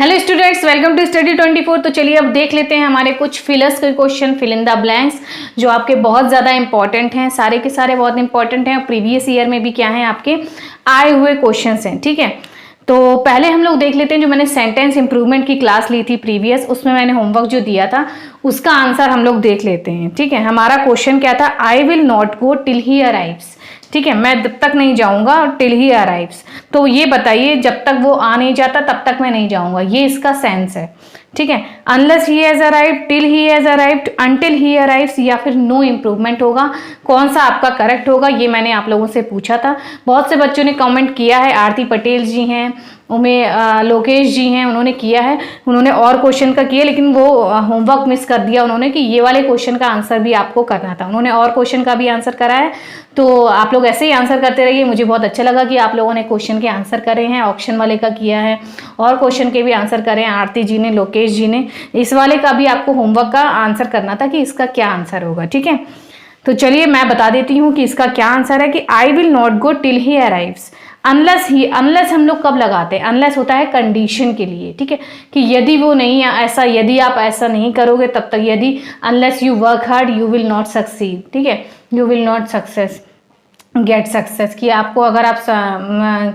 Hello students, welcome to study 24। तो चलिए अब देख लेते हैं हमारे कुछ फिलर्स के question, fill in the blanks, जो आपके बहुत ज़्यादा इंपॉर्टेंट हैं। सारे के सारे बहुत इंपॉर्टेंट हैं। प्रीवियस ईयर में भी क्या है आपके आए हुए क्वेश्चंस हैं। ठीक है, तो पहले हम लोग देख लेते हैं जो मैंने सेंटेंस इंप्रूवमेंट की क्लास ली थी प्रीवियस, उसमें मैंने होमवर्क जो दिया था उसका आंसर हम लोग देख लेते हैं। ठीक है, हमारा क्वेश्चन क्या था, I will not go till he arrives. ठीक है, मैं जब तक नहीं जाऊंगा टिल ही अराइव्स। तो ये बताइए, जब तक वो आ नहीं जाता तब तक मैं नहीं जाऊंगा, ये इसका सेंस है। ठीक है, unless he has arrived, till he has arrived, until he arrives, या फिर नो इम्प्रूवमेंट होगा। कौन सा आपका करेक्ट होगा, ये मैंने आप लोगों से पूछा था। बहुत से बच्चों ने कमेंट किया है, आरती पटेल जी हैं, लोकेश जी हैं, उन्होंने किया है। उन्होंने और क्वेश्चन का किया, लेकिन वो होमवर्क मिस कर दिया उन्होंने कि ये वाले क्वेश्चन का आंसर भी आपको करना था। उन्होंने और क्वेश्चन का भी आंसर करा है। तो आप लोग ऐसे ही आंसर करते रहिए। मुझे बहुत अच्छा लगा कि आप लोगों ने क्वेश्चन के आंसर करे हैं। ऑप्शन वाले का किया है और क्वेश्चन के भी आंसर करे हैं, आरती जी ने, लोकेश जी ने। इस वाले का भी आपको होमवर्क का आंसर करना था कि इसका क्या आंसर होगा। ठीक है, तो चलिए मैं बता देती हूँ कि इसका क्या आंसर है कि I will not go till he arrives. Unless हम लोग कब लगाते हैं, अनलेस होता है कंडीशन के लिए। ठीक है, कि यदि वो नहीं ऐसा, यदि आप ऐसा नहीं करोगे तब तक, यदि unless you work hard you will not succeed. ठीक है, you will not get success, कि आपको अगर आप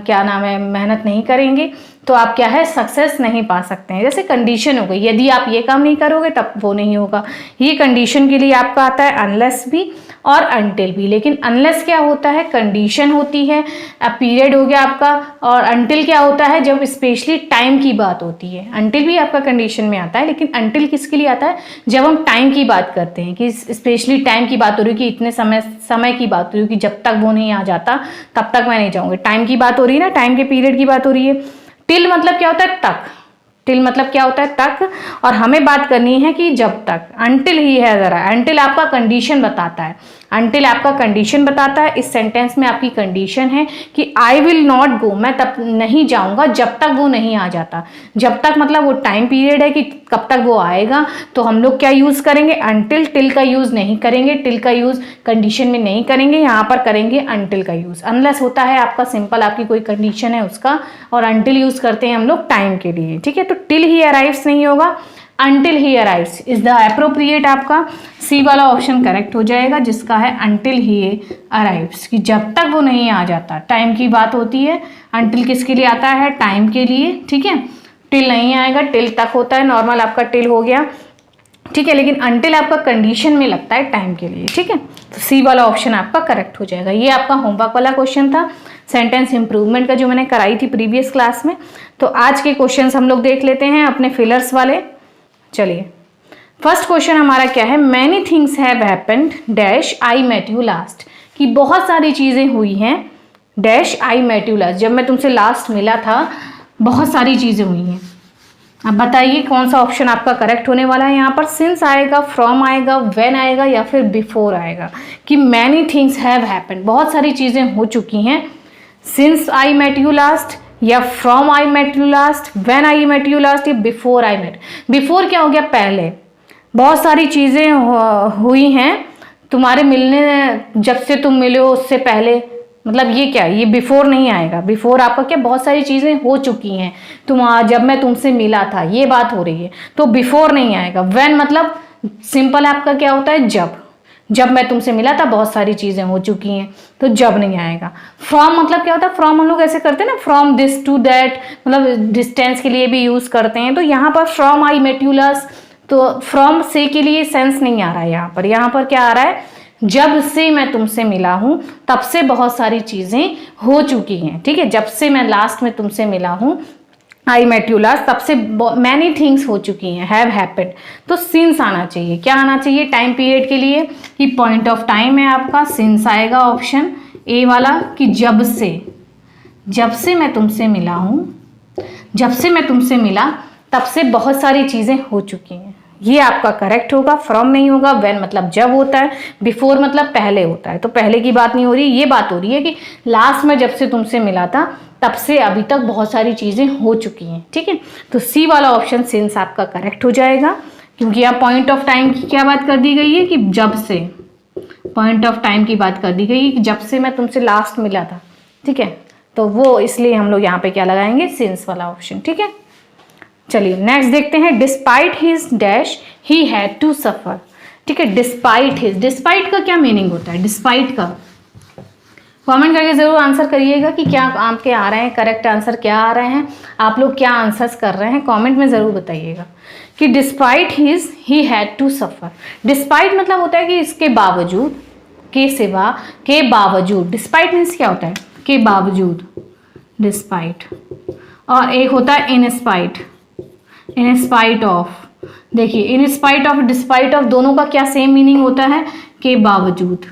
क्या नाम है मेहनत नहीं करेंगे तो आप क्या है सक्सेस नहीं पा सकते हैं। जैसे कंडीशन हो गई, यदि आप ये काम नहीं करोगे तब वो नहीं होगा। ये कंडीशन के लिए आपका आता है अनलेस भी और अनटिल भी। लेकिन अनलेस क्या होता है, कंडीशन होती है, पीरियड हो गया आपका। और अनटिल क्या होता है, जब स्पेशली टाइम की बात होती है। अनटिल भी आपका कंडीशन में आता है, लेकिन अनटिल किसके लिए आता है, जब हम टाइम की बात करते हैं, कि स्पेशली टाइम की बात हो रही है, कि इतने समय की बात हो रही है, कि जब तक वो नहीं आ जाता तब तक मैं नहीं जाऊंगी। टाइम की बात हो रही है ना, टाइम के पीरियड की बात हो रही है। टिल मतलब क्या होता है, तक। टिल मतलब क्या होता है, तक। और हमें बात करनी है कि जब तक। अनटिल ही है, जरा अनटिल आपका कंडीशन बताता है। अनटिल आपका कंडीशन बताता है। इस सेंटेंस में आपकी कंडीशन है कि आई विल नॉट गो, मैं तब नहीं जाऊंगा जब तक वो नहीं आ जाता। जब तक मतलब वो टाइम पीरियड है कि कब तक वो आएगा। तो हम लोग क्या यूज करेंगे, अनटिल। टिल का यूज नहीं करेंगे, टिल का यूज कंडीशन में नहीं करेंगे, यहाँ पर करेंगे अनटिल का यूज। अनलेस होता है आपका सिंपल, आपकी कोई कंडीशन है उसका, और अनटिल यूज करते हैं हम लोग टाइम के लिए। ठीक है, तो टिल ही अराइव्स नहीं होगा, until he arrives is the appropriate। आपका सी वाला ऑप्शन करेक्ट हो जाएगा, जिसका है until he arrives, कि जब तक वो नहीं आ जाता। टाइम की बात होती है, until किसके लिए आता है, टाइम के लिए। ठीक है, टिल नहीं आएगा, टिल तक होता है, नॉर्मल आपका टिल हो गया। ठीक है, लेकिन until आपका कंडीशन में लगता है टाइम के लिए। ठीक है, तो सी वाला ऑप्शन आपका करेक्ट हो जाएगा। ये आपका होमवर्क वाला क्वेश्चन था, सेंटेंस इंप्रूवमेंट का, जो मैंने कराई थी प्रीवियस क्लास में। तो आज के क्वेश्चंस हम लोग देख लेते हैं अपने फिलर्स वाले। चलिए, फर्स्ट क्वेश्चन हमारा क्या है, many things have happened dash I met you last, कि बहुत सारी चीजें हुई हैं dash I met you last, जब मैं तुमसे लास्ट मिला था बहुत सारी चीजें हुई हैं। अब बताइए कौन सा ऑप्शन आपका करेक्ट होने वाला है। यहाँ पर सिंस आएगा, फ्रॉम आएगा, व्हेन आएगा, या फिर बिफोर आएगा। कि मैनी थिंग्स हैव हैपेंड, बहुत सारी चीजें हो चुकी हैं। Since I met you last, या from I met you last, when I met you last, या बिफोर आई मेट। बिफोर क्या हो गया, पहले। बहुत सारी चीजें हुई हैं तुम्हारे मिलने, जब से तुम मिले हो उससे पहले। मतलब ये क्या, ये बिफोर नहीं आएगा। बिफोर आपका क्या, बहुत सारी चीजें हो चुकी हैं जब मैं तुमसे मिला था, ये बात हो रही है, तो बिफोर नहीं आएगा। व्हेन मतलब सिंपल आपका क्या होता है, जब मैं तुमसे मिला था बहुत सारी चीजें हो चुकी हैं, तो जब नहीं आएगा। फ्रॉम मतलब क्या होता है, फ्रॉम हम लोग ऐसे करते हैं ना, फ्रॉम दिस टू दैट, मतलब डिस्टेंस के लिए भी यूज करते हैं। तो यहाँ पर from I met you last, तो फ्रॉम से के लिए सेंस नहीं आ रहा है यहाँ पर। यहाँ पर क्या आ रहा है, जब से मैं तुमसे मिला हूं तब से बहुत सारी चीजें हो चुकी हैं। ठीक है, जब से मैं लास्ट में तुमसे मिला हूं, आई मेट यू लास्ट, तब से मैनी थिंग्स हो चुकी हैं, हैव हैपेंड। तो सिंस आना चाहिए। क्या आना चाहिए, टाइम पीरियड के लिए, कि पॉइंट ऑफ टाइम है आपका, सिंस आएगा ऑप्शन ए वाला। कि जब से मैं तुमसे मिला हूं, जब से मैं तुमसे मिला तब से बहुत सारी चीजें हो चुकी हैं, ये आपका करेक्ट होगा। फ्रॉम नहीं होगा। व्हेन मतलब जब होता है, बिफोर मतलब पहले होता है, तो पहले की बात नहीं हो रही, ये बात हो रही है कि लास्ट में जब से तुमसे मिला था तब से अभी तक बहुत सारी चीजें हो चुकी हैं। ठीक है, तो सी वाला ऑप्शन सिंस आपका करेक्ट हो जाएगा, क्योंकि यहाँ पॉइंट ऑफ टाइम की क्या बात कर दी गई है, कि जब से, पॉइंट ऑफ टाइम की बात कर दी गई है कि जब से मैं तुमसे लास्ट मिला था। ठीक है, तो वो इसलिए हम लोग यहाँ पे क्या लगाएंगे, सिंस वाला ऑप्शन। ठीक है, चलिए नेक्स्ट देखते हैं, despite his dash he had to suffer. ठीक है, डिस्पाइट हिज, डिस्पाइट का क्या मीनिंग होता है? डिस्पाइट का कमेंट करके जरूर आंसर करिएगा कि क्या आपके आ रहे हैं, करेक्ट आंसर क्या आ रहे हैं, आप लोग क्या आंसर्स कर रहे हैं, कमेंट में जरूर बताइएगा कि despite his he had to suffer. Despite मतलब होता है कि इसके बावजूद, के सिवा, के बावजूद। डिस्पाइट मीन्स क्या होता है? के बावजूद, डिस्पाइट। और एक होता है in spite, in spite of. देखिए in spite of, despite of, दोनों का क्या सेम मीनिंग होता है? के बावजूद,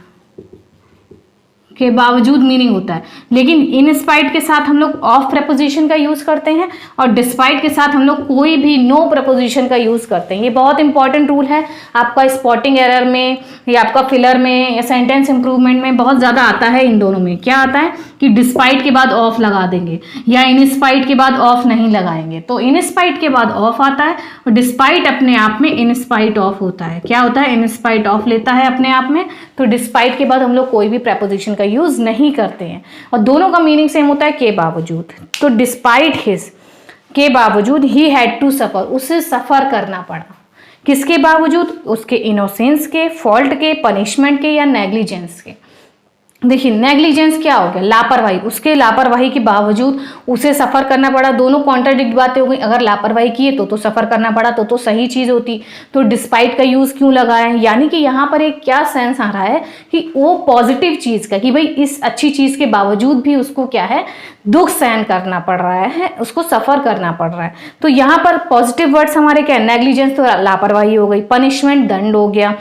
के बावजूद मीनिंग होता है। लेकिन इन स्पाइट के साथ हम लोग ऑफ प्रपोजिशन का यूज करते हैं और डिस्पाइट के साथ हम लोग कोई भी नो प्रपोजिशन का यूज करते हैं। ये बहुत इंपॉर्टेंट रूल है, आपका स्पॉटिंग एरर में या आपका फिलर में या सेंटेंस इंप्रूवमेंट में बहुत ज्यादा आता है। इन दोनों में क्या आता है कि डिस्पाइट के बाद ऑफ लगा देंगे या इन स्पाइट के बाद ऑफ नहीं लगाएंगे। तो इन स्पाइट के बाद ऑफ आता है और डिस्पाइट अपने आप में इन स्पाइट ऑफ होता है। क्या होता है? इन स्पाइट ऑफ लेता है अपने आप में। तो डिस्पाइट के बाद हम लोग कोई भी प्रपोजिशन का यूज नहीं करते हैं और दोनों का मीनिंग सेम होता है, के बावजूद। तो डिस्पाइट हिज, के बावजूद, ही हैड टू सफर, उसे सफर करना पड़ा। किसके बावजूद? उसके इनोसेंस के, फॉल्ट के, पनिशमेंट के या नेग्लिजेंस के। देखिए नेग्लिजेंस क्या हो गया? लापरवाही, उसके लापरवाही के बावजूद उसे सफर करना पड़ा। दोनों कॉन्ट्राडिक्ट बातें हो गई। अगर लापरवाही की है तो सफर करना पड़ा तो सही चीज होती। तो डिस्पाइट का यूज क्यों लगाया है? यानी कि यहाँ पर एक क्या सेंस आ रहा है कि वो पॉजिटिव चीज का, कि भाई इस अच्छी चीज के बावजूद भी उसको क्या है, दुख सहन करना पड़ रहा है, उसको सफर करना पड़ रहा है। तो यहाँ पर पॉजिटिव वर्ड्स हमारे क्या है? नेग्लिजेंस तो लापरवाही हो गई, पनिशमेंट दंड हो गया,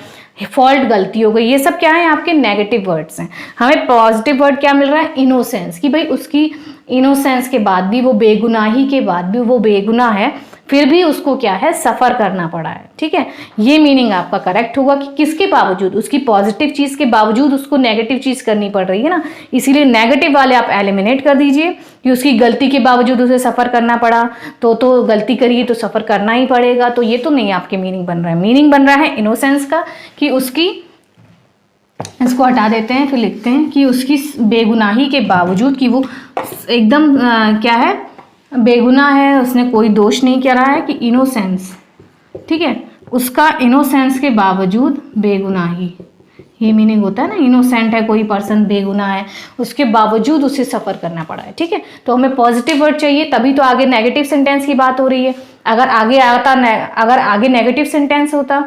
फॉल्ट गलती हो गई। ये सब क्या है? आपके नेगेटिव वर्ड्स हैं। हमें पॉजिटिव वर्ड क्या मिल रहा है? इनोसेंस, कि भाई उसकी इनोसेंस के बाद भी, वो बेगुनाही के बाद भी वो बेगुनाह है, फिर भी उसको क्या है? सफर करना पड़ा है। ठीक है, ये मीनिंग आपका करेक्ट होगा कि किसके बावजूद, उसकी पॉजिटिव चीज के बावजूद उसको नेगेटिव चीज करनी पड़ रही है ना, इसीलिए नेगेटिव वाले आप एलिमिनेट कर दीजिए कि उसकी गलती के बावजूद उसे सफर करना पड़ा। तो गलती करिए तो सफर करना ही पड़ेगा। तो ये तो नहीं आपके मीनिंग बन रहा है। मीनिंग बन रहा है इनोसेंस का, कि उसकी, इसको हटा देते हैं फिर लिखते हैं कि उसकी बेगुनाही के बावजूद, कि वो एकदम क्या है, बेगुनाह है, उसने कोई दोष नहीं करा है, कि इनोसेंस, ठीक है, उसका इनोसेंस के बावजूद बेगुनाही, ये मीनिंग होता है ना, इनोसेंट है कोई पर्सन, बेगुनाह है, उसके बावजूद उसे सफर करना पड़ा है। ठीक है, तो हमें पॉजिटिव वर्ड चाहिए, तभी तो आगे नेगेटिव सेंटेंस की बात हो रही है। अगर आगे नेगेटिव सेंटेंस होता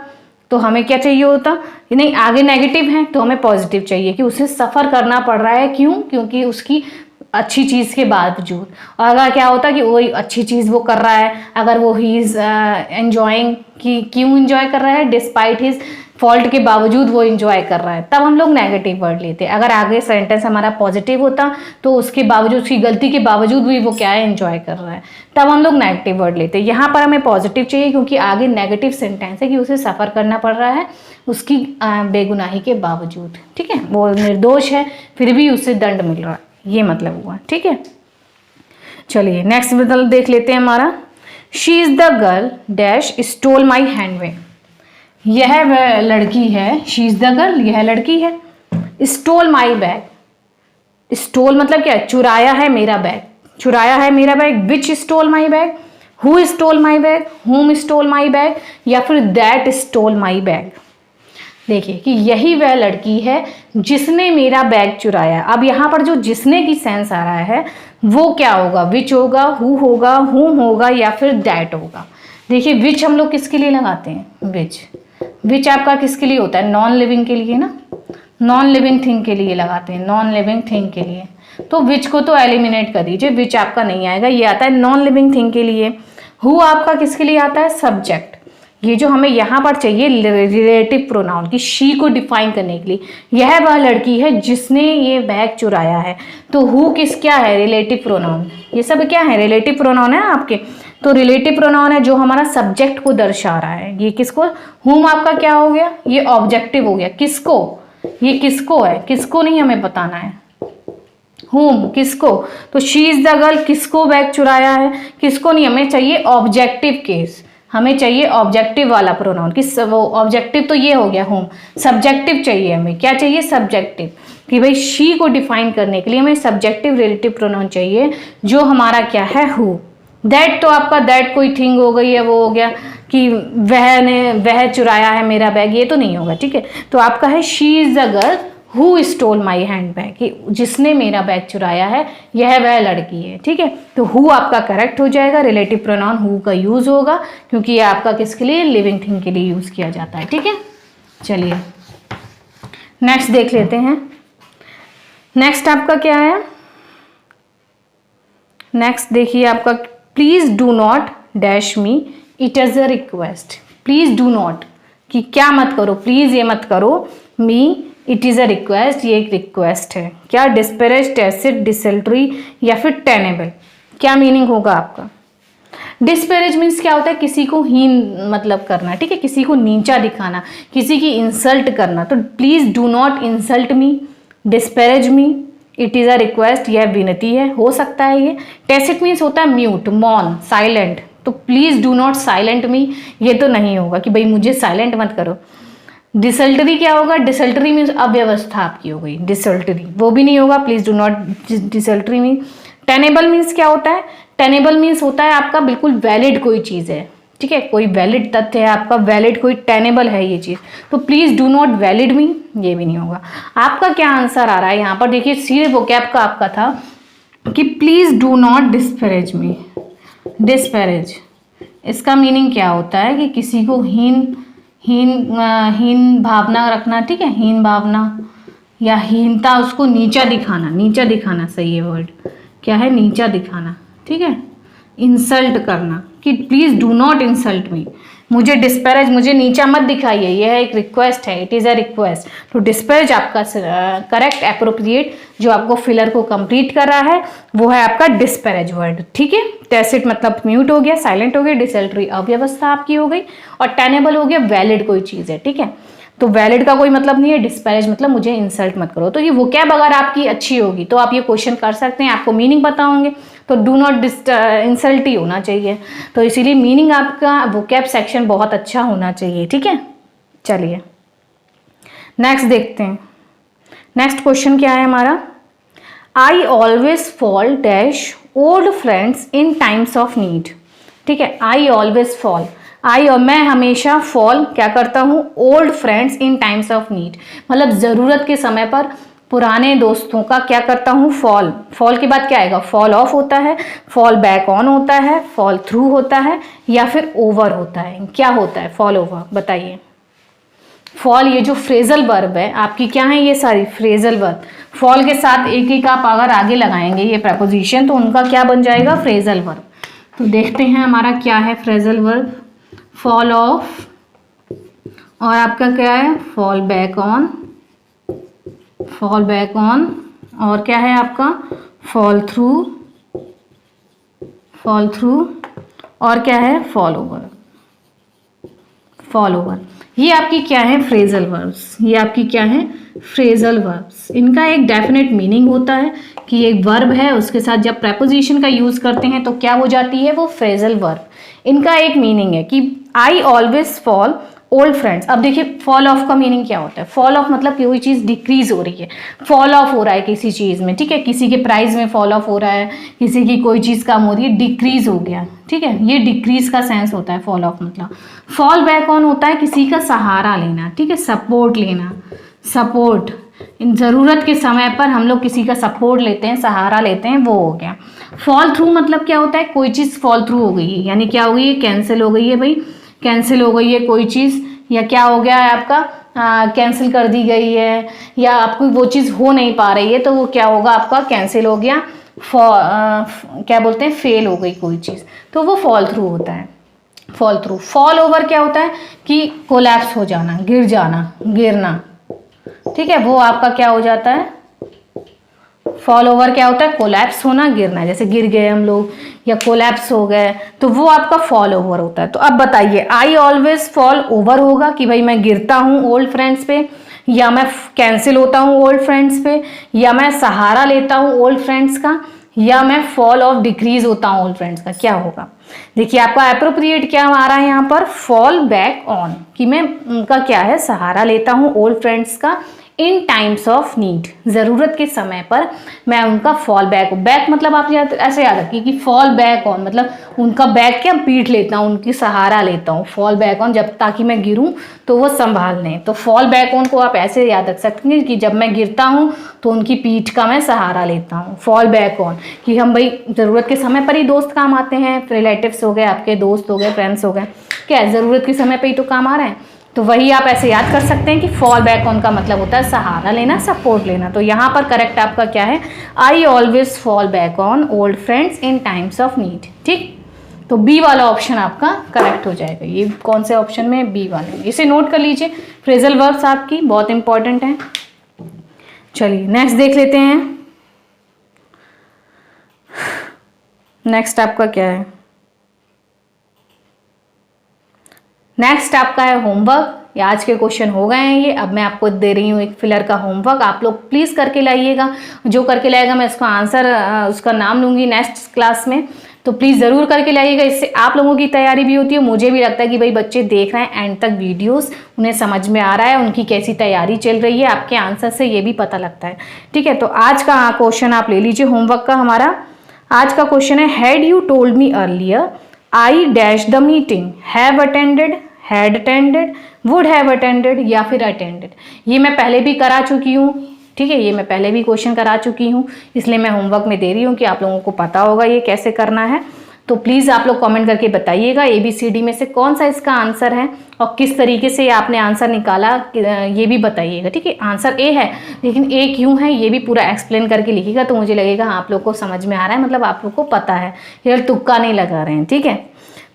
तो हमें क्या चाहिए होता? नहीं, आगे नेगेटिव है तो हमें पॉजिटिव चाहिए कि उसे सफर करना पड़ रहा है। क्यों? क्योंकि उसकी अच्छी चीज के बावजूद। और अगर क्या होता कि वही अच्छी चीज वो कर रहा है, अगर वो ही इज एंजॉइंग, कि क्यों एंजॉय कर रहा है? डिस्पाइट हिज फॉल्ट के बावजूद वो एंजॉय कर रहा है, तब हम लोग नेगेटिव वर्ड लेते। अगर आगे सेंटेंस हमारा पॉजिटिव होता तो उसके बावजूद, उसकी गलती के बावजूद भी वो क्या है? एंजॉय कर रहा है, तब हम लोग नेगेटिव वर्ड लेते। यहाँ पर हमें पॉजिटिव चाहिए क्योंकि आगे नेगेटिव सेंटेंस है कि उसे सफर करना पड़ रहा है उसकी बेगुनाही के बावजूद। ठीक है, वो निर्दोष है फिर भी उसे दंड मिल रहा है, ये मतलब हुआ। ठीक है, चलिए नेक्स्ट बदल देख लेते हैं हमारा। She is the girl dash stole my handbag. यह वह लड़की है, शी इज द गर्ल, यह लड़की है, स्टोल माई बैग। स्टोल मतलब क्या? चुराया है मेरा बैग, चुराया है मेरा bag. Which stole my bag, who stole my bag, हुम स्टोल माई बैग, या फिर दैट स्टोल माई बैग। देखिए कि यही वह लड़की है जिसने मेरा बैग चुराया। अब यहाँ पर जो जिसने की सेंस आ रहा है वो क्या होगा? विच होगा, हु होगा, हुम होगा, या फिर दैट होगा। देखिए विच हम लोग किसके लिए लगाते हैं? विच, विच आपका किसके लिए होता है? नॉन लिविंग के लिए ना, नॉन लिविंग थिंग के लिए लगाते हैं, नॉन लिविंग थिंग के लिए। तो विच को तो एलिमिनेट कर दीजिए, विच आपका नहीं आएगा, ये आता है नॉन लिविंग थिंग के लिए। हु आपका किसके लिए आता है? सब्जेक्ट। ये जो हमें यहाँ पर चाहिए रिलेटिव प्रोनाउन, की शी को डिफाइन करने के लिए, यह वह लड़की है जिसने ये बैग चुराया है। तो हु किस क्या है? Relative pronoun. ये सब क्या है? रिलेटिव प्रोनाउन है आपके। तो रिलेटिव प्रोनाउन है जो हमारा सब्जेक्ट को दर्शा रहा है। ये किसको? हुम आपका क्या हो गया? ये ऑब्जेक्टिव हो गया। किसको? ये किसको है? किसको नहीं हमें बताना है, हुम किसको। तो शी इज द गर्ल किसको बैग चुराया है, किसको नहीं, हमें चाहिए ऑब्जेक्टिव केस, हमें चाहिए ऑब्जेक्टिव वाला प्रोनाउन। किस वो ऑब्जेक्टिव तो ये हो गया होम, सब्जेक्टिव चाहिए हमें। क्या चाहिए? सब्जेक्टिव, कि भाई शी को डिफाइन करने के लिए हमें सब्जेक्टिव रिलेटिव प्रोनाउन चाहिए जो हमारा क्या है? हु। दैट तो आपका दैट कोई थिंग हो गई है, वो हो गया कि वह चुराया है मेरा बैग, ये तो नहीं होगा, ठीक है। तो आपका है she is the girl who stole my hand bag, कि जिसने मेरा बैग चुराया है यह वह लड़की है, ठीक है। तो हु आपका करेक्ट हो जाएगा, रिलेटिव प्रोनाउन हु का यूज होगा क्योंकि ये आपका किसके लिए, लिविंग थिंग के लिए यूज किया जाता है, ठीक है। चलिए नेक्स्ट देख लेते हैं। नेक्स्ट आपका क्या है, नेक्स्ट देखिए आपका, please do not dash me, it is a request. Please do not कि क्या मत करो, प्लीज ये मत करो, me it is a request ये एक रिक्वेस्ट है। क्या, डिस्पैरेज, टैसिट, डिसल्टरी या फिर टेनेबल, क्या मीनिंग होगा आपका। डिस्पैरेज मीन्स क्या होता है, किसी को हीन मतलब करना, ठीक है, किसी को नीचा दिखाना, किसी की इंसल्ट करना। तो please do not insult me, disparage me, it is a request, यह विनती है, हो सकता है ये। टैसिट मीन्स होता है म्यूट, मौन, साइलेंट। तो प्लीज डू नॉट साइलेंट मी, ये तो नहीं होगा कि भाई मुझे साइलेंट मत करो। डिसल्टरी क्या होगा, डिसल्टरी मीन्स अव्यवस्था आपकी हो गई, डिसल्टरी वो भी नहीं होगा, please do not desultory me. Tenable means क्या होता है, टेनेबल मीन्स होता है आपका बिल्कुल वैलिड कोई चीज़ है, ठीक है, कोई वैलिड तथ्य है आपका, वैलिड कोई टेनेबल है ये चीज़। तो प्लीज डू नॉट वैलिड मी, ये भी नहीं होगा। आपका क्या आंसर आ रहा है यहाँ पर, देखिए सीधे वोकैब का आपका था कि please do not disparage me. Disparage इसका मीनिंग क्या होता है कि किसी को हीन भावना रखना, ठीक है, हीन भावना या हीनता, उसको नीचा दिखाना, नीचा दिखाना सही है वर्ड, क्या है, नीचा दिखाना, ठीक है। इंसल्ट करना कि please do not insult me, मुझे डिस्पैरेज, मुझे नीचा मत दिखाइए, यह एक रिक्वेस्ट है, इट इज़ अ रिक्वेस्ट। तो डिस्पैरेज आपका करेक्ट एप्रोप्रिएट जो आपको फिलर को कंप्लीट कर रहा है वो है आपका डिस्पैरेज वर्ड, ठीक है। टैसिट मतलब म्यूट हो गया, साइलेंट हो गया, डिसल्टरी अव्यवस्था आपकी हो गई, और टेनेबल हो गया वैलिड कोई चीज़ है, ठीक है। तो वैलिड का कोई मतलब नहीं है, डिस्पैरेज मतलब मुझे इंसल्ट मत करो। तो ये वोकैब अगर आपकी अच्छी होगी तो आप ये क्वेश्चन कर सकते हैं, आपको मीनिंग पता होंगे, तो डू नॉट इंसल्ट ही होना चाहिए। तो इसीलिए मीनिंग आपका वोकैब सेक्शन बहुत अच्छा होना चाहिए, ठीक है। चलिए नेक्स्ट देखते हैं। नेक्स्ट क्वेश्चन क्या है हमारा, I always fall dash old friends in times of need, ठीक है। आई ऑलवेज फॉल, आई और मैं हमेशा फॉल क्या करता हूँ, old friends in times of need, मतलब ज़रूरत के समय पर पुराने दोस्तों का क्या करता हूँ, फॉल। फॉल के बाद क्या आएगा, फॉल ऑफ होता है, फॉल बैक ऑन होता है, फॉल थ्रू होता है या फिर ओवर होता है, क्या होता है फॉल ओवर, बताइए। फॉल ये जो फ्रेजल वर्ब है आपकी, क्या है ये सारी फ्रेजल वर्ब, फॉल के साथ एक एक आप अगर आगे लगाएंगे ये प्रपोजिशन तो उनका क्या बन जाएगा, फ्रेजल वर्ब। तो देखते हैं हमारा क्या है फ्रेजल वर्ब, फॉल ऑफ, और आपका क्या है, fall back on, fall back on, और क्या है आपका, फॉल थ्रू, फॉल थ्रू, और क्या है, फॉल ओवर, फॉल ओवर। ये आपकी क्या है, फ्रेजल वर्ब्स, ये आपकी क्या है, फ्रेजल वर्ब्स। इनका एक डेफिनेट मीनिंग होता है कि एक वर्ब है उसके साथ जब प्रेपोजिशन का यूज करते हैं तो क्या हो जाती है, वो फ्रेजल वर्ब। इनका एक मीनिंग है कि I always fall old friends. अब देखिए फॉल ऑफ का मीनिंग क्या होता है, फॉल ऑफ मतलब कोई चीज़ डिक्रीज हो रही है, फॉल ऑफ हो रहा है किसी चीज़ में, ठीक है, किसी के प्राइस में फॉल ऑफ हो रहा है, किसी की कोई चीज़ कम हो रही है, डिक्रीज हो गया, ठीक है, ये डिक्रीज का सेंस होता है फॉल ऑफ मतलब। फॉल बैक ऑन होता है किसी का सहारा लेना, ठीक है, सपोर्ट लेना, सपोर्ट, इन ज़रूरत के समय पर हम लोग किसी का सपोर्ट लेते हैं, सहारा लेते हैं, वो हो गया। फॉल थ्रू मतलब क्या होता है, कोई चीज़ फॉल थ्रू हो गई है, यानी क्या हो गई है, कैंसिल हो गई है भाई, कैंसिल हो गई है कोई चीज़, या क्या हो गया है आपका, कैंसिल कर दी गई है, या आपको वो चीज़ हो नहीं पा रही है तो वो क्या होगा आपका, कैंसिल हो गया, क्या बोलते हैं, फेल हो गई कोई चीज़, तो वो फॉल थ्रू होता है, फॉल थ्रू। फॉल ओवर क्या होता है कि कोलैप्स हो जाना, गिर जाना, गिरना, ठीक है, वो आपका क्या हो जाता है, फॉल ओवर क्या होता है, कोलैप्स होना, गिरना, जैसे गिर गए हम लोग या कोलैप्स हो गए तो वो आपका फॉल ओवर होता है। तो अब बताइए, आई ऑलवेज फॉल ओवर होगा कि भाई मैं गिरता हूँ ओल्ड फ्रेंड्स पे, या मैं कैंसिल होता हूँ ओल्ड फ्रेंड्स पे, या मैं सहारा लेता हूँ ओल्ड फ्रेंड्स का, या मैं फॉल ऑफ डिक्रीज होता हूँ ओल्ड फ्रेंड्स का, क्या होगा। देखिए आपका एप्रोप्रिएट क्या आ रहा है यहाँ पर, फॉल बैक ऑन, कि मैं उनका क्या है, सहारा लेता हूँ ओल्ड फ्रेंड्स का इन टाइम्स ऑफ नीड, ज़रूरत के समय पर मैं उनका फॉल बैक मतलब आप ऐसे याद रखिए कि फॉल बैक ऑन मतलब उनका बैक क्या, पीठ लेता हूँ, उनकी सहारा लेता हूँ, फॉल बैक ऑन जब ताकि मैं गिरूं तो वो संभाल लें। तो फॉल बैक ऑन को आप ऐसे याद रख सकते हैं कि जब मैं गिरता हूँ तो उनकी पीठ का मैं सहारा लेता हूँ। फॉल बैक ऑन कि हम भाई ज़रूरत के समय पर ही दोस्त काम आते हैं, रिलेटिव्स हो गए, आपके दोस्त हो गए, फ्रेंड्स हो गए, क्या ज़रूरत के समय पर ही तो काम आ रहे हैं। तो वही आप ऐसे याद कर सकते हैं कि फॉल बैक ऑन का मतलब होता है सहारा लेना, सपोर्ट लेना। तो यहाँ पर करेक्ट आपका क्या है, I always fall back on old friends in times of need. ठीक, तो बी वाला ऑप्शन आपका करेक्ट हो जाएगा। ये कौन से ऑप्शन में, बी वाले में। इसे नोट कर लीजिए, फ्रेजल वर्ब्स आपकी बहुत इंपॉर्टेंट है। चलिए नेक्स्ट देख लेते हैं। नेक्स्ट आपका क्या है, नेक्स्ट आपका है होमवर्क। ये आज के क्वेश्चन हो गए हैं ये। अब मैं आपको दे रही हूँ एक फिलर का होमवर्क, आप लोग प्लीज़ करके लाइएगा। जो करके लाएगा मैं इसका आंसर उसका नाम लूँगी नेक्स्ट क्लास में, तो प्लीज़ ज़रूर करके लाइएगा। इससे आप लोगों की तैयारी भी होती है, मुझे भी लगता है कि भाई बच्चे देख रहे हैं एंड तक वीडियोस, उन्हें समझ में आ रहा है, उनकी कैसी तैयारी चल रही है, आपके आंसर से ये भी पता लगता है। ठीक है, तो आज का क्वेश्चन आप ले लीजिए होमवर्क का हमारा। आज का क्वेश्चन है, had you told me earlier I dash the meeting, have attended, had attended, would have attended या फिर अटेंडेड। ये मैं पहले भी करा चुकी हूँ। ठीक है, ये मैं पहले भी क्वेश्चन करा चुकी हूँ, इसलिए मैं होमवर्क में दे रही हूँ कि आप लोगों को पता होगा ये कैसे करना है। तो प्लीज़ आप लोग कमेंट करके बताइएगा ABCD में से कौन सा इसका आंसर है और किस तरीके से आपने आंसर निकाला, ये भी बताइएगा। ठीक है, आंसर A है लेकिन A क्यों है ये भी पूरा एक्सप्लेन करके लिखिएगा, तो मुझे लगेगा आप लोग को समझ में आ रहा है, मतलब आप लोग को पता है, केवल तुक्का नहीं लगा रहे हैं। ठीक है,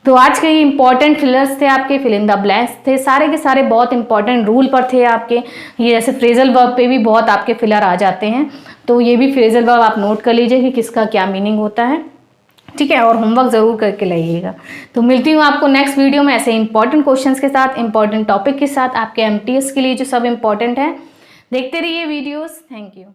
तो आज के ये इंपॉर्टेंट फिलर्स थे आपके, फिल इन द ब्लैंक्स थे, सारे के सारे बहुत इंपॉर्टेंट रूल पर थे आपके। ये जैसे फ्रेजल वर्ब पे भी बहुत आपके फिलर आ जाते हैं, तो ये भी फ्रेजल वर्ब आप नोट कर लीजिए कि किसका क्या मीनिंग होता है। ठीक है, और होमवर्क ज़रूर करके लाइएगा। तो मिलती हूँ आपको नेक्स्ट वीडियो में ऐसे इंपॉर्टेंट क्वेश्चंस के साथ, इंपॉर्टेंट टॉपिक के साथ, आपके MTS के लिए जो सब इंपॉर्टेंट है। देखते रहिए वीडियोज़। Thank you.